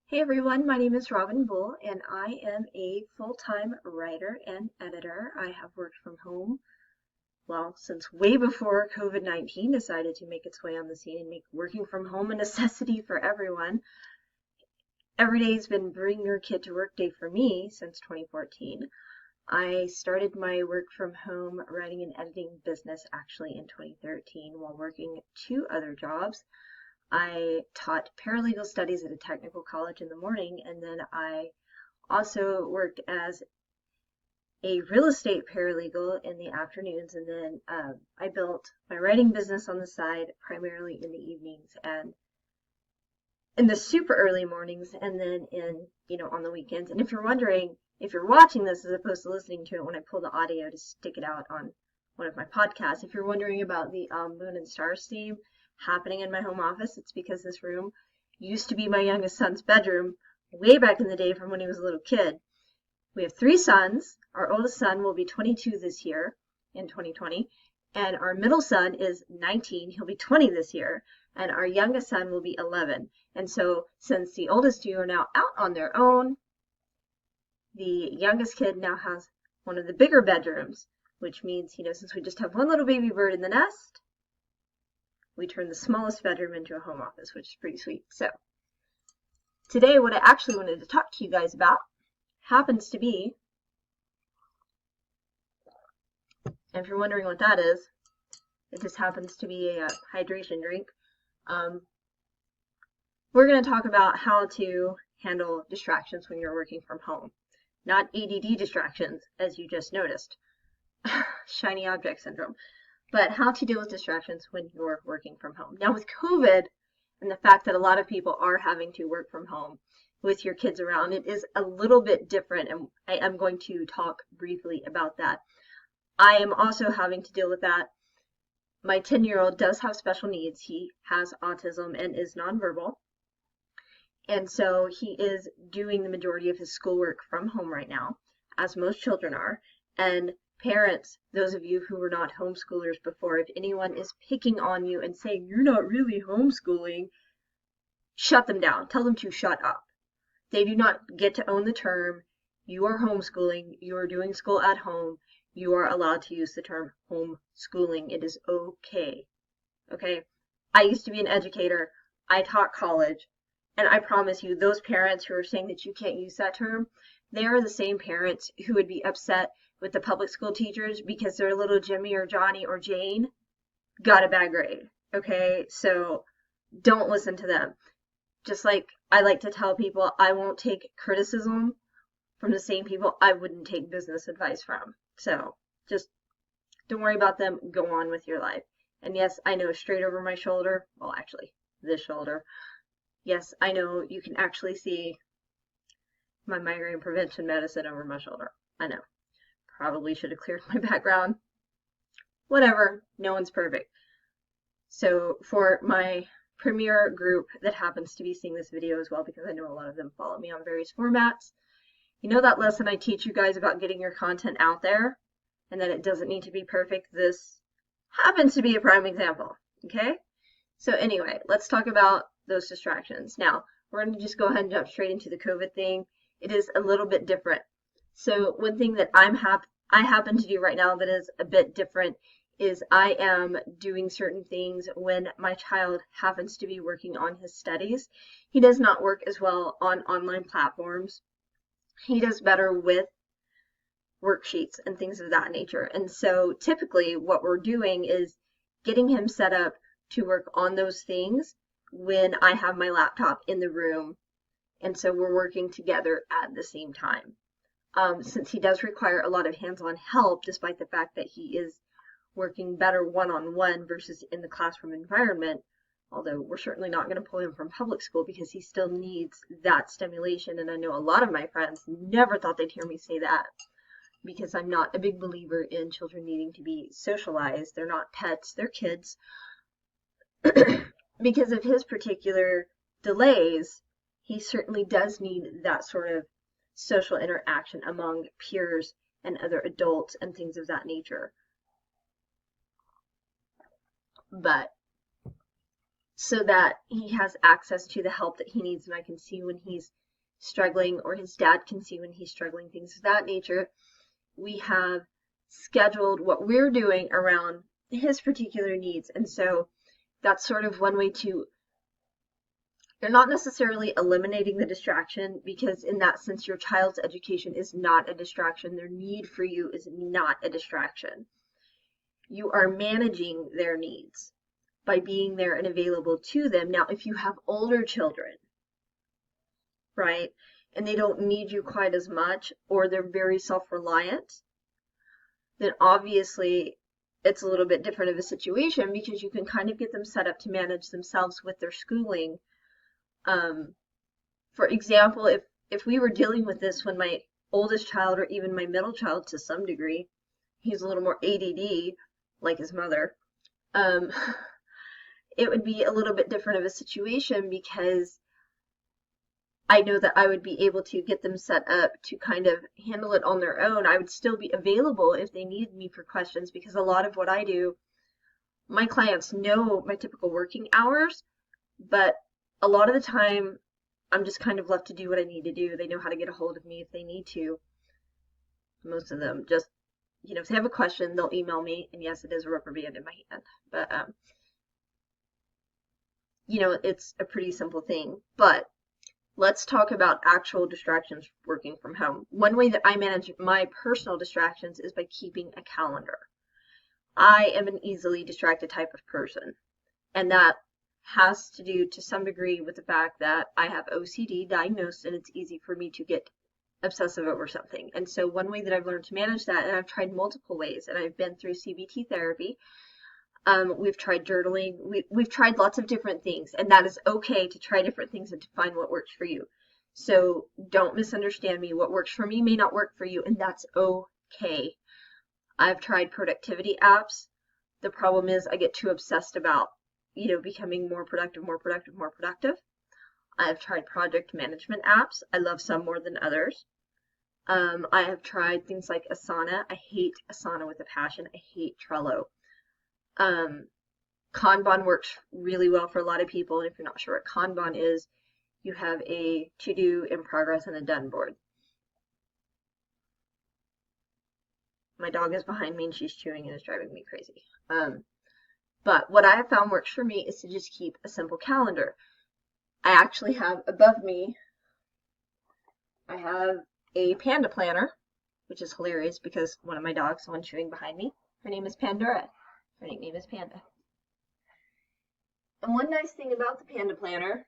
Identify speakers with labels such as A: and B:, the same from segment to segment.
A: Hey everyone, my name is Robin Bull and I am a full-time writer and editor. I have worked from home, since way before COVID-19 decided to make its way on the scene and make working from home a necessity for everyone. Every day's been bring your kid to work day for me since 2014. I started my work from home writing and editing business actually in 2013 while working two other jobs. I taught paralegal studies at a technical college in the morning, and then I also worked as a real estate paralegal in the afternoons, and then I built my writing business on the side, primarily in the evenings and in the super early mornings, and then on the weekends. And if you're wondering, if you're watching this as opposed to listening to it when I pull the audio to stick it out on one of my podcasts, if you're wondering about the Moon and Stars theme happening in my home office, it's because this room used to be my youngest son's bedroom way back in the day from when he was a little kid. We have three sons. Our oldest son will be 22 this year in 2020, and our middle son is 19. He'll be 20 this year, and our youngest son will be 11. And so since the oldest two are now out on their own, the youngest kid now has one of the bigger bedrooms, which means, since we just have one little baby bird in the nest, we turn the smallest bedroom into a home office, which is pretty sweet. So today, what I actually wanted to talk to you guys about happens to be, and if you're wondering what that is, it just happens to be a hydration drink. We're going to talk about how to handle distractions when you're working from home. Not ADD distractions, as you just noticed, shiny object syndrome, but how to deal with distractions when you're working from home. Now with COVID and the fact that a lot of people are having to work from home with your kids around, it is a little bit different, and I am going to talk briefly about that. I am also having to deal with that. My 10-year-old does have special needs. He has autism and is nonverbal. And so he is doing the majority of his schoolwork from home right now, as most children are. And parents, those of you who were not homeschoolers before, if anyone is picking on you and saying you're not really homeschooling, shut them down. Tell them to shut up. They do not get to own the term. You are homeschooling. You are doing school at home. You are allowed to use the term homeschooling. It is okay. Okay? I used to be an educator. I taught college. And I promise you, those parents who are saying that you can't use that term, they are the same parents who would be upset with the public school teachers because their little Jimmy or Johnny or Jane got a bad grade. Okay? So don't listen to them. Just like I like to tell people, I won't take criticism from the same people I wouldn't take business advice from. So just don't worry about them. Go on with your life. And yes, I know straight over my shoulder, well, actually, this shoulder. Yes, I know you can actually see my migraine prevention medicine over my shoulder. I know. Probably should have cleared my background. Whatever. No one's perfect. So for my premier group that happens to be seeing this video as well, because I know a lot of them follow me on various formats, you know that lesson I teach you guys about getting your content out there and that it doesn't need to be perfect? This happens to be a prime example. Okay? So anyway, let's talk about those distractions. Now, we're going to just go ahead and jump straight into the COVID thing. It is a little bit different. So one thing that I happen to do right now that is a bit different is I am doing certain things when my child happens to be working on his studies. He does not work as well on online platforms. He does better with worksheets and things of that nature. And so typically what we're doing is getting him set up to work on those things when I have my laptop in the room. And so we're working together at the same time. Since he does require a lot of hands-on help, despite the fact that he is working better one-on-one versus in the classroom environment, although we're certainly not going to pull him from public school because he still needs that stimulation. And I know a lot of my friends never thought they'd hear me say that because I'm not a big believer in children needing to be socialized. They're not pets, they're kids. Because of his particular delays, he certainly does need that sort of social interaction among peers and other adults and things of that nature. But so that he has access to the help that he needs, and I can see when he's struggling, or his dad can see when he's struggling, things of that nature. We have scheduled what we're doing around his particular needs. And so that's sort of one way to, you're not necessarily eliminating the distraction, because in that sense your child's education is not a distraction. Their need for you is not a distraction. You are managing their needs by being there and available to them. Now, if you have older children, right, and they don't need you quite as much, or they're very self-reliant, then obviously it's a little bit different of a situation, because you can kind of get them set up to manage themselves with their schooling. For example, if we were dealing with this when my oldest child, or even my middle child to some degree, he's a little more ADD like his mother, it would be a little bit different of a situation, because I know that I would be able to get them set up to kind of handle it on their own. I would still be available if they needed me for questions, because a lot of what I do, my clients know my typical working hours, but a lot of the time I'm just kind of left to do what I need to do. They know how to get a hold of me if they need to. Most of them just, if they have a question, they'll email me, and yes, it is a rubber band in my hand, but it's a pretty simple thing. But let's talk about actual distractions working from home. One way that I manage my personal distractions is by keeping a calendar. I am an easily distracted type of person, and that has to do to some degree with the fact that I have OCD diagnosed, and it's easy for me to get obsessive over something. And so one way that I've learned to manage that, and I've tried multiple ways, and I've been through CBT therapy, we've tried journaling, we've tried lots of different things, and that is okay to try different things and to find what works for you. So don't misunderstand me. What works for me may not work for you, and that's okay. I've tried productivity apps. The problem is I get too obsessed about, becoming more productive. I've tried project management apps. I love some more than others. I have tried things like Asana. I hate Asana with a passion. I hate Trello. Kanban works really well for a lot of people, and if you're not sure what Kanban is, you have a to-do, in progress, and a done board. My dog is behind me and she's chewing and it's driving me crazy. But what I have found works for me is to just keep a simple calendar. I actually have above me, I have a panda planner, which is hilarious because one of my dogs, the one chewing behind me, her name is Pandora. Her nickname is Panda. And one nice thing about the Panda planner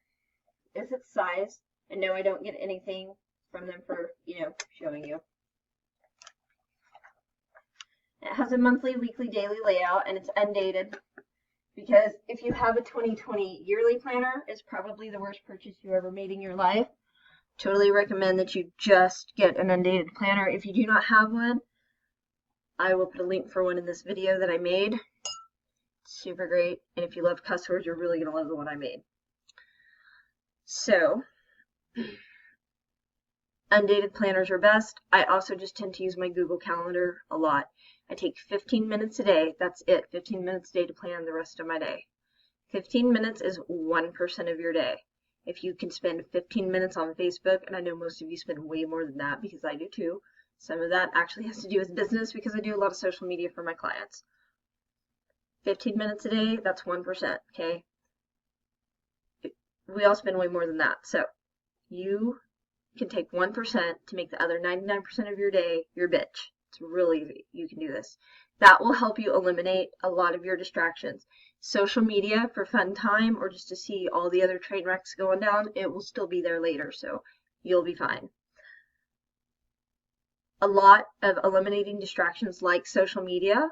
A: is its size. And no, I don't get anything from them for, showing you. It has a monthly, weekly, daily layout, and it's undated, because if you have a 2020 yearly planner, it's probably the worst purchase you ever made in your life. Totally recommend that you just get an undated planner. If you do not have one, I will put a link for one in this video that I made. It's super great, and if you love cuss words, you're really going to love the one I made. So, undated planners are best. I also just tend to use my Google Calendar a lot. I take 15 minutes a day. That's it. 15 minutes a day to plan the rest of my day. 15 minutes is 1% of your day. If you can spend 15 minutes on Facebook, and I know most of you spend way more than that because I do too. Some of that actually has to do with business because I do a lot of social media for my clients. 15 minutes a day, that's 1%, okay? We all spend way more than that. So you can take 1% to make the other 99% of your day your bitch. It's really easy. You can do this. That will help you eliminate a lot of your distractions. Social media for fun time or just to see all the other train wrecks going down, it will still be there later, so you'll be fine. A lot of eliminating distractions like social media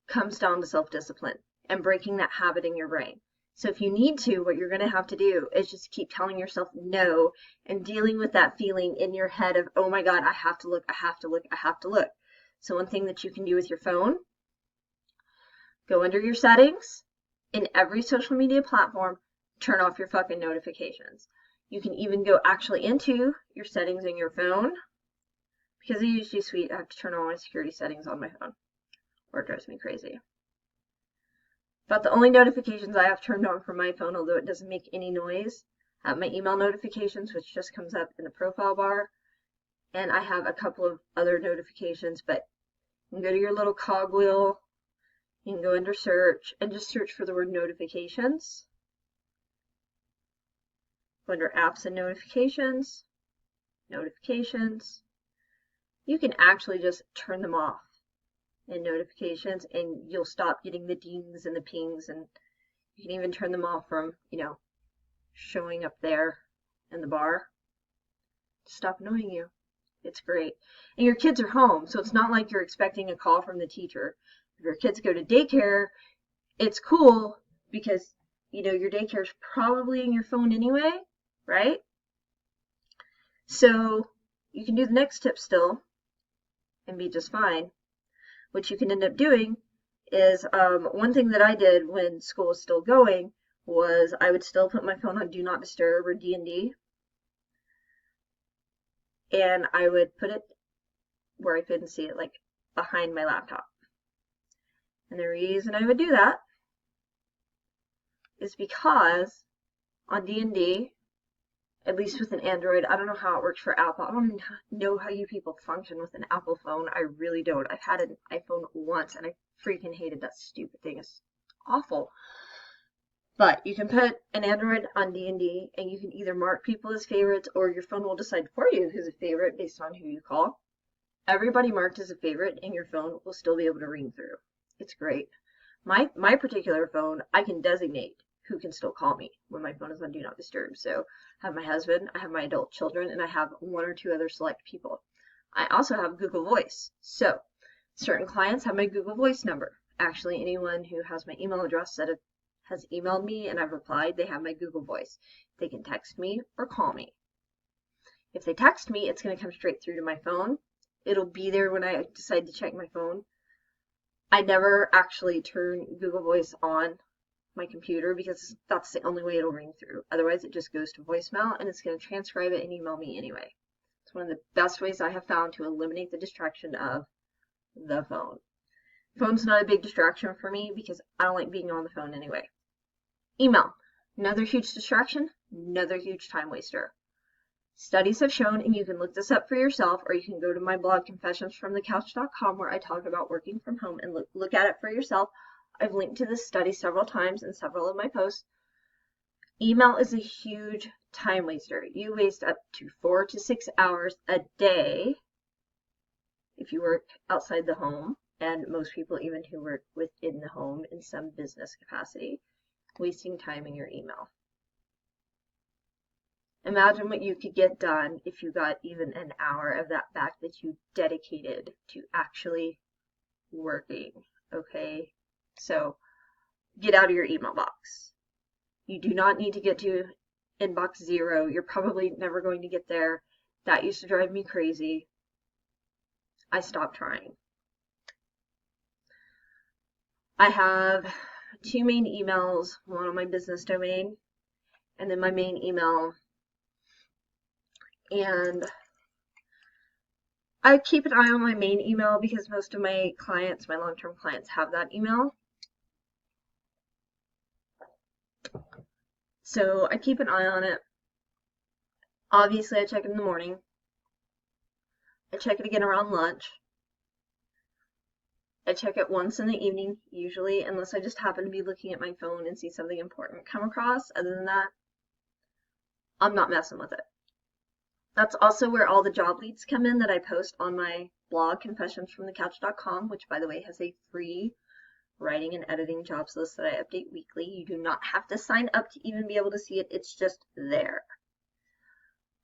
A: comes down to self-discipline and breaking that habit in your brain. So if you need to, what you're going to have to do is just keep telling yourself no and dealing with that feeling in your head of, oh my God, I have to look, I have to look, I have to look. So one thing that you can do with your phone, go under your settings in every social media platform, turn off your fucking notifications. You can even go actually into your settings in your phone. Because I use G Suite, I have to turn on my security settings on my phone, or it drives me crazy. About the only notifications I have turned on from my phone, although it doesn't make any noise, I have my email notifications, which just comes up in the profile bar, and I have a couple of other notifications, but you can go to your little cogwheel, you can go under search, and just search for the word notifications. Go under apps and notifications, you can actually just turn them off in notifications, and you'll stop getting the dings and the pings, and you can even turn them off from, showing up there in the bar to stop annoying you. It's great. And your kids are home, so it's not like you're expecting a call from the teacher. If your kids go to daycare, it's cool because, your daycare is probably in your phone anyway, right? So you can do the next tip still and be just fine. What you can end up doing is, one thing that I did when school was still going was I would still put my phone on Do Not Disturb or D&D, and I would put it where I couldn't see it, like behind my laptop. And the reason I would do that is because on D&D, at least with an Android, I don't know how it works for Apple. I don't know how you people function with an Apple phone. I really don't. I've had an iPhone once and I freaking hated that stupid thing. It's awful. But you can put an Android on D&D and you can either mark people as favorites or your phone will decide for you who's a favorite based on who you call. Everybody marked as a favorite and your phone will still be able to ring through. It's great. My particular phone, I can designate who can still call me when my phone is on Do Not Disturb. So I have my husband, I have my adult children, and I have one or two other select people. I also have Google Voice. So certain clients have my Google Voice number. Actually, anyone who has my email address that has emailed me and I've replied, they have my Google Voice. They can text me or call me. If they text me, it's going to come straight through to my phone. It'll be there when I decide to check my phone. I never actually turn Google Voice on my computer because that's the only way it'll ring through. Otherwise, it just goes to voicemail and it's going to transcribe it and email me anyway. It's one of the best ways I have found to eliminate the distraction of the phone. Phone's not a big distraction for me because I don't like being on the phone anyway. Email, another huge distraction, another huge time waster. Studies have shown, and you can look this up for yourself, or you can go to my blog, confessionsfromthecouch.com, where I talk about working from home, and look at it for yourself. I've linked to this study several times in several of my posts. Email is a huge time waster. You waste up to 4 to 6 hours a day if you work outside the home, and most people even who work within the home in some business capacity, wasting time in your email. Imagine what you could get done if you got even an hour of that back that you dedicated to actually working, okay? So get out of your email box. You do not need to get to inbox 0. You're probably never going to get there. That used to drive me crazy. I stopped trying. I have 2 main emails, one on my business domain and then my main email. And I keep an eye on my main email because most of my clients, my long-term clients, have that email. So I keep an eye on it. Obviously, I check it in the morning. I check it again around lunch. I check it once in the evening, usually, unless I just happen to be looking at my phone and see something important come across. Other than that, I'm not messing with it. That's also where all the job leads come in that I post on my blog, confessionsfromthecouch.com, which, by the way, has a free writing and editing jobs list that I update weekly. You do not have to sign up to even be able to see it. It's just there.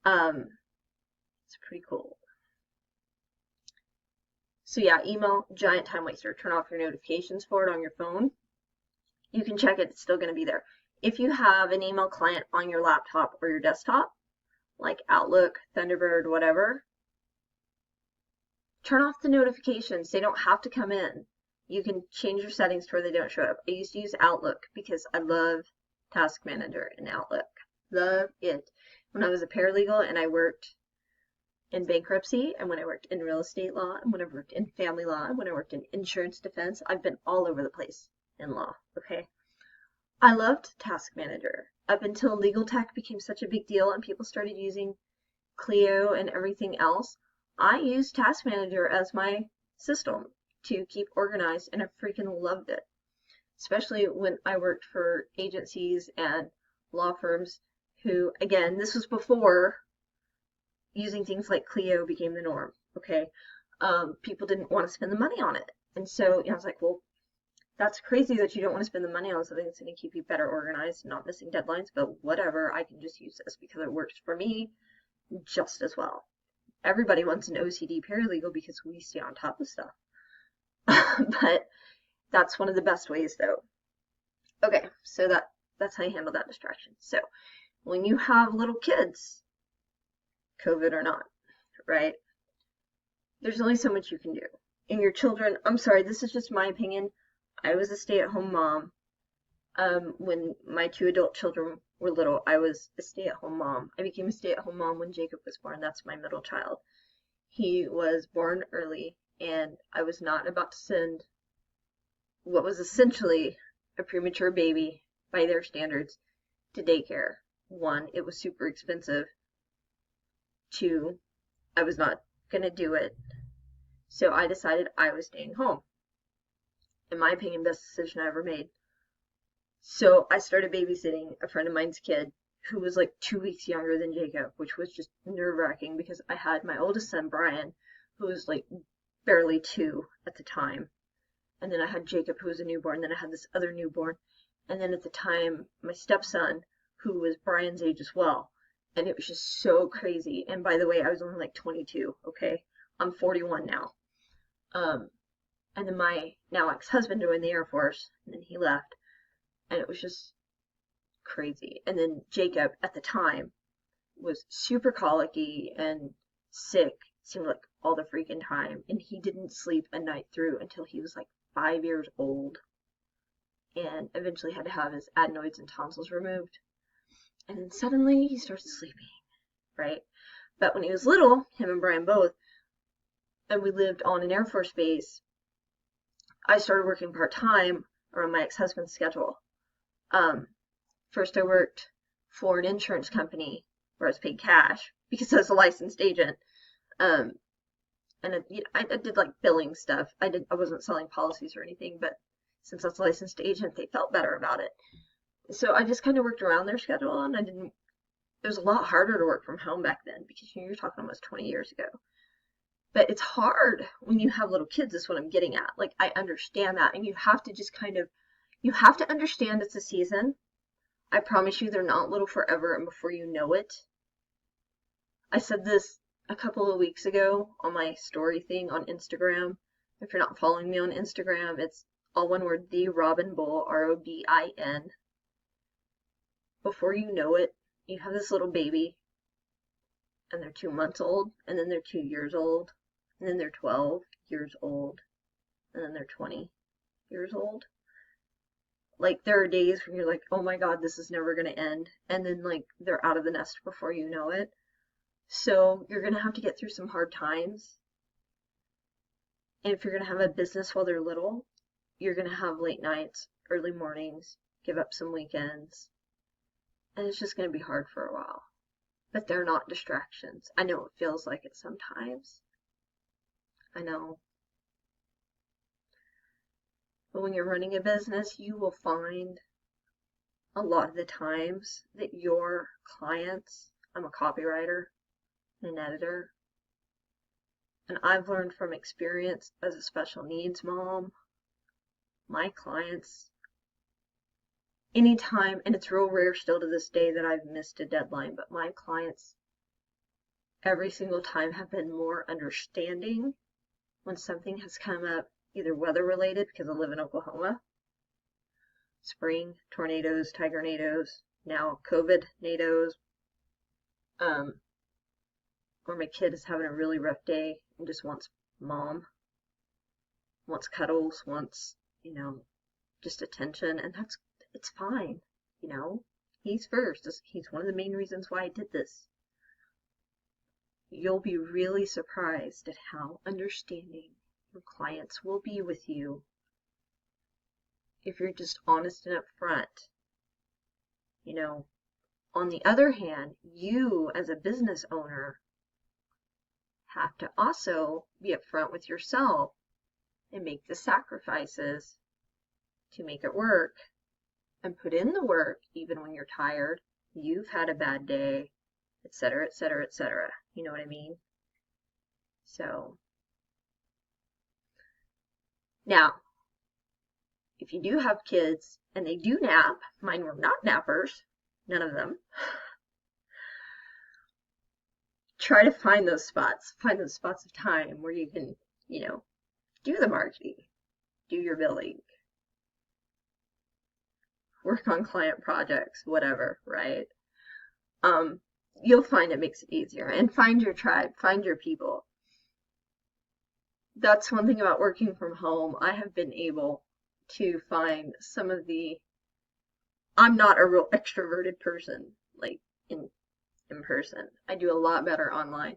A: It's pretty cool. So yeah, email, giant time waster. Turn off your notifications for it on your phone. You can check it. It's still going to be there. If you have an email client on your laptop or your desktop, like Outlook, Thunderbird, whatever, turn off the notifications. They don't have to come in. You can change your settings to where they don't show up. I used to use Outlook because I love Task Manager in Outlook. Love it. When I was a paralegal and I worked in bankruptcy, and when I worked in real estate law, and when I worked in family law, and when I worked in insurance defense, I've been all over the place. in law, okay? I loved Task Manager up until legal tech became such a big deal and people started using Clio and everything else. I used Task Manager as my system to keep organized, and I freaking loved it, especially when I worked for agencies and law firms who, again, this was before using things like Clio became the norm, okay? People didn't want to spend the money on it. And so, I was like, well, that's crazy that you don't want to spend the money on something that's going to keep you better organized, not missing deadlines, but whatever, I can just use this because it works for me just as well. Everybody wants an OCD paralegal because we stay on top of stuff. But that's one of the best ways though. Okay, so that's how you handle that distraction. So when you have little kids, COVID or not, right? There's only so much you can do. And your children, I'm sorry, this is just my opinion. I was a stay-at-home mom. When my 2 adult children were little, I was a stay-at-home mom. I became a stay-at-home mom when Jacob was born. That's my middle child. He was born early, and I was not about to send what was essentially a premature baby by their standards to daycare. One, it was super expensive. Two, I was not going to do it. So I decided I was staying home. In my opinion, best decision I ever made. So I started babysitting a friend of mine's kid who was like 2 weeks younger than Jacob, which was just nerve-wracking because I had my oldest son, Brian, who was like barely 2 at the time. And then I had Jacob, who was a newborn. Then I had this other newborn. And then at the time, my stepson, who was Brian's age as well. And it was just so crazy. And by the way, I was only like 22, okay? I'm 41 now. And then my now ex-husband joined the Air Force, and then he left. And it was just crazy. And then Jacob, at the time, was super colicky and sick, seemed like all the freaking time. And he didn't sleep a night through until he was like 5 years old. And eventually had to have his adenoids and tonsils removed. And then suddenly he started sleeping, right? But when he was little, him and Brian both, and we lived on an Air Force base, I started working part-time around my ex-husband's schedule. First I worked for an insurance company where I was paid cash because I was a licensed agent. And I did like billing stuff. I wasn't selling policies or anything, but since I was a licensed agent, they felt better about it. So I just kind of worked around their schedule, and it was a lot harder to work from home back then because you're talking almost 20 years ago. But it's hard when you have little kids, is what I'm getting at. Like, I understand that, and you have to just you have to understand it's a season. I promise you they're not little forever, and before you know it. I said this a couple of weeks ago on my story thing on Instagram. If you're not following me on Instagram, it's all one word, The Robin Bull, Robin. Before you know it, you have this little baby, and they're 2 months old, and then they're 2 years old, and then they're 12 years old, and then they're 20 years old. Like, there are days when you're like, oh my God, this is never going to end. And then, like, they're out of the nest before you know it. So you're going to have to get through some hard times. And if you're going to have a business while they're little, you're going to have late nights, early mornings, give up some weekends. And it's just going to be hard for a while. But they're not distractions. I know it feels like it sometimes. I know. But when you're running a business, you will find a lot of the times that your clients, I'm a copywriter, an editor, and I've learned from experience as a special needs mom, my clients, anytime, and it's real rare still to this day that I've missed a deadline, but my clients every single time have been more understanding when something has come up, either weather related, because I live in Oklahoma, spring, tornadoes, tigernadoes, now COVID-nados, or my kid is having a really rough day and just wants mom, wants cuddles, wants, just attention, and it's fine, he's first. He's one of the main reasons why I did this. You'll be really surprised at how understanding your clients will be with you if you're just honest and upfront. You know, on the other hand, you as a business owner have to also be upfront with yourself and make the sacrifices to make it work and put in the work even when you're tired, you've had a bad day, etc., etc., etc. You know what I mean? So, now, if you do have kids and they do nap, mine were not nappers, none of them, try to find those spots of time where you can, do the marketing, do your billing, work on client projects, whatever, right? You'll find it makes it easier. And find your tribe, find your people. That's one thing about working from home. I have been able to find some of I'm not a real extroverted person, like in person. I do a lot better online.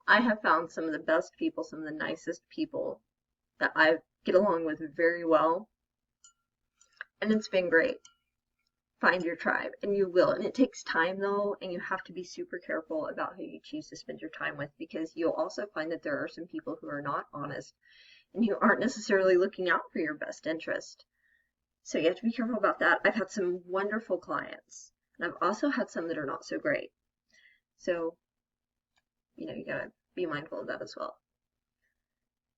A: I have found some of the best people, some of the nicest people that I get along with very well. And it's been great. Find your tribe, and you will. And it takes time though, and you have to be super careful about who you choose to spend your time with, because you'll also find that there are some people who are not honest and who aren't necessarily looking out for your best interest. So you have to be careful about that. I've had some wonderful clients, and I've also had some that are not so great. So, you gotta be mindful of that as well.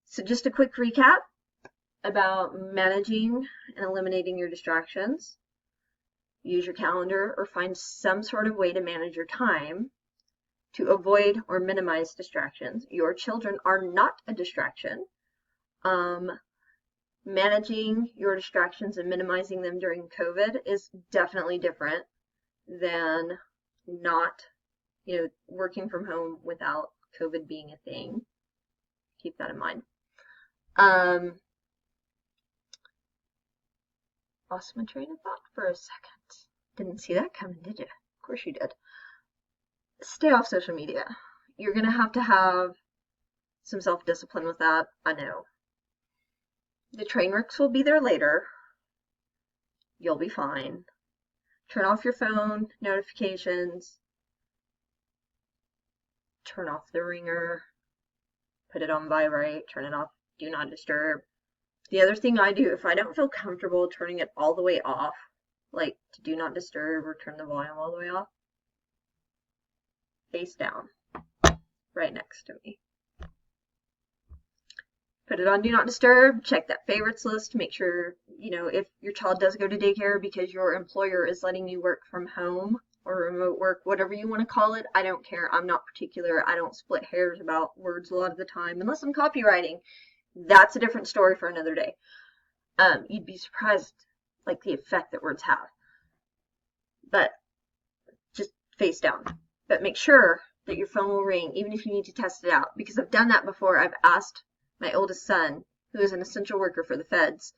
A: So just a quick recap about managing and eliminating your distractions. Use your calendar or find some sort of way to manage your time to avoid or minimize distractions. Your children are not a distraction. Managing your distractions and minimizing them during COVID is definitely different than not, working from home without COVID being a thing. Keep that in mind. Lost my train of thought for a second. Didn't see that coming, did you? Of course you did. Stay off social media. You're going to have some self-discipline with that, I know. The train wrecks will be there later. You'll be fine. Turn off your phone notifications. Turn off the ringer. Put it on vibrate. Turn it off. Do not disturb. The other thing I do, if I don't feel comfortable turning it all the way off, like to do not disturb or turn the volume all the way off, face down, right next to me. Put it on do not disturb, check that favorites list, make sure, if your child does go to daycare because your employer is letting you work from home or remote work, whatever you want to call it, I don't care. I'm not particular. I don't split hairs about words a lot of the time, unless I'm copywriting. That's a different story for another day. You'd be surprised, like, the effect that words have. But just face down. But make sure that your phone will ring, even if you need to test it out. Because I've done that before. I've asked my oldest son, who is an essential worker for the feds,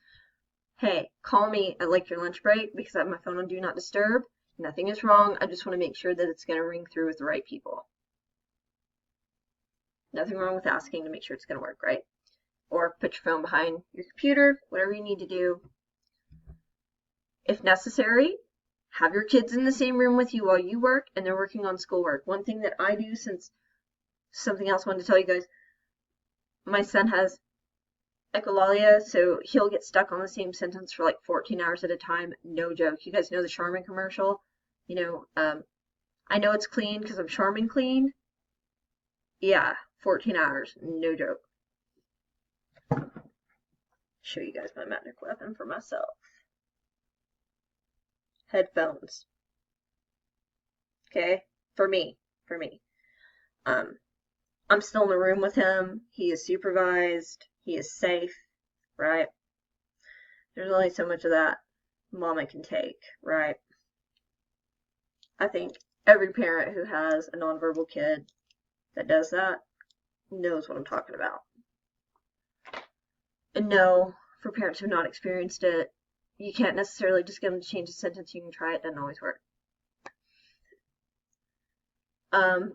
A: hey, call me at like your lunch break because I have my phone on do not disturb. Nothing is wrong. I just want to make sure that it's going to ring through with the right people. Nothing wrong with asking to make sure it's going to work, right? Or put your phone behind your computer, whatever you need to do. If necessary, have your kids in the same room with you while you work and they're working on schoolwork. One thing that I do, since something else I wanted to tell you guys, my son has echolalia, so he'll get stuck on the same sentence for like 14 hours at a time. No joke. You guys know the Charmin commercial? I know it's clean because I'm Charmin clean. Yeah, 14 hours. No joke. Show you guys my magic weapon for myself. Headphones. Okay? For me. I'm still in the room with him. He is supervised. He is safe, right? There's only so much of that mama can take, right? I think every parent who has a nonverbal kid that does that knows what I'm talking about. And no, for parents who have not experienced it, you can't necessarily just get them to change a sentence. You can try it. It doesn't always work.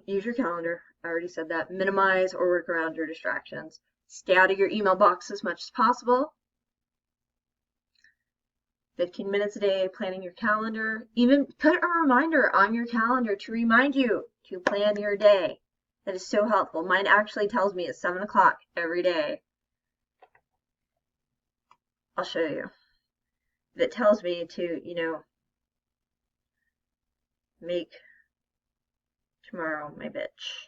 A: Use your calendar. I already said that. Minimize or work around your distractions. Stay out of your email box as much as possible. 15 minutes a day planning your calendar. Even put a reminder on your calendar to remind you to plan your day. That is so helpful. Mine actually tells me it's 7 o'clock every day. I'll show you. It tells me to, make tomorrow my bitch.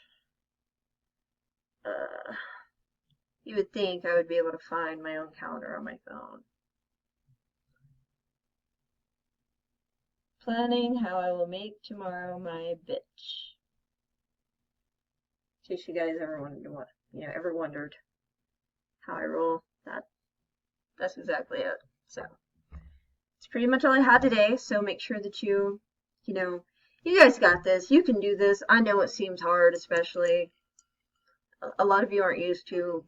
A: You would think I would be able to find my own calendar on my phone. Planning how I will make tomorrow my bitch. In case you guys ever wondered how I roll, that's exactly it. So it's pretty much all I had today. So make sure that you guys got this. You can do this. I know it seems hard, especially a lot of you aren't used to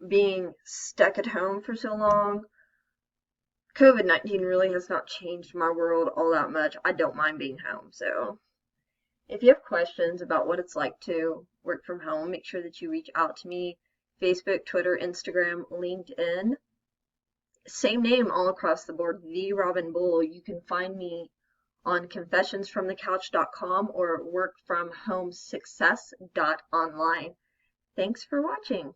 A: being stuck at home for so long. COVID-19 really has not changed my world all that much. I don't mind being home. So if you have questions about what it's like to work from home, make sure that you reach out to me. Facebook, Twitter, Instagram, LinkedIn. Same name all across the board, The Robin Bull. You can find me on confessionsfromthecouch.com or workfromhomesuccess.online. Thanks for watching.